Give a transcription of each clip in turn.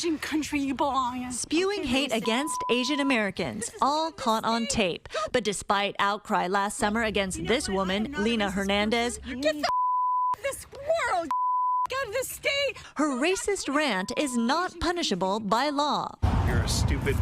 Asian country you belong in. Spewing hate against Asian Americans, all caught on tape. But despite outcry last summer against this woman, Lina Hernandez, Get the this world, out of the state. her racist rant is not punishable by law. You're a stupid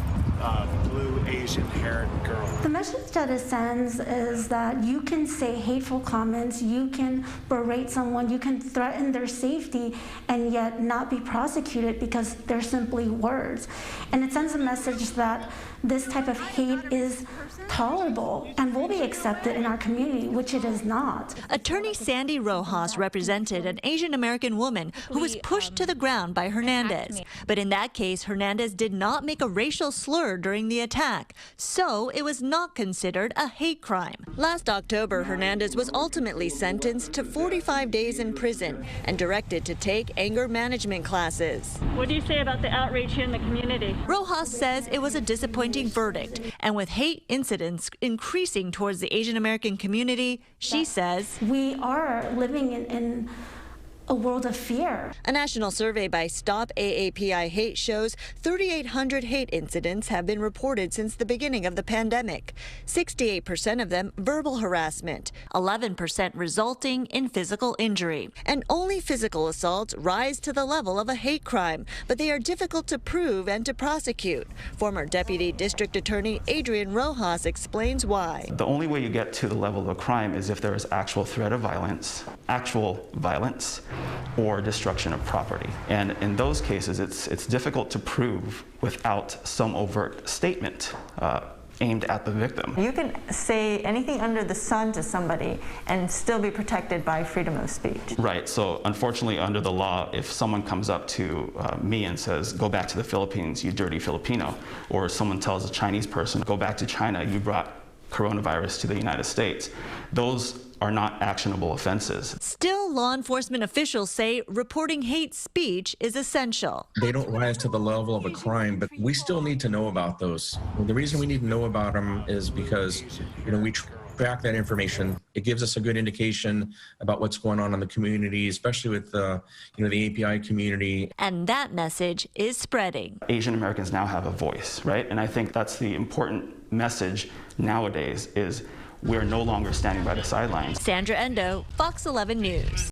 blue Asian-haired girl. The message that it sends is that you can say hateful comments, you can berate someone, you can threaten their safety, and yet not be prosecuted because they're simply words. And it sends a message that this type of hate is tolerable and will be accepted in our community, which it is not. Attorney Sandy Rojas represented an Asian American woman who was pushed to the ground by Hernandez. But in that case, Hernandez did not make a racial slur during the attack, so it was not considered a hate crime. Last October, Hernandez was ultimately sentenced to 45 days in prison and directed to take anger management classes. What do you say about the outrage here in the community? Rojas says it was a disappointing verdict, and with hate incidents increasing towards the Asian American community, she says, we are living in a world of fear. A national survey by Stop AAPI Hate shows 3,800 hate incidents have been reported since the beginning of the pandemic. 68% of them verbal harassment, 11% resulting in physical injury. And only physical assaults rise to the level of a hate crime, but they are difficult to prove and to prosecute. Former Deputy District Attorney Adrian Rojas explains why. The only way you get to the level of a crime is if there is actual threat of violence, actual violence, or destruction of property. And in those cases, it's difficult to prove without some overt statement aimed at the victim. You can say anything under the sun to somebody and still be protected by freedom of speech. Right, so unfortunately under the law, if someone comes up to me and says, go back to the Philippines, you dirty Filipino, or someone tells a Chinese person, go back to China, you brought coronavirus to the United States, those are not actionable offenses. Still, law enforcement officials say reporting hate speech is essential. They don't rise to the level of a crime, but we still need to know about those. The reason we need to know about them is because, we track that information. It gives us a good indication about what's going on in the community, especially with the API community. And that message is spreading. Asian Americans now have a voice, right? And I think that's the important message nowadays is we're no longer standing by the sidelines. Sandra Endo, Fox 11 News.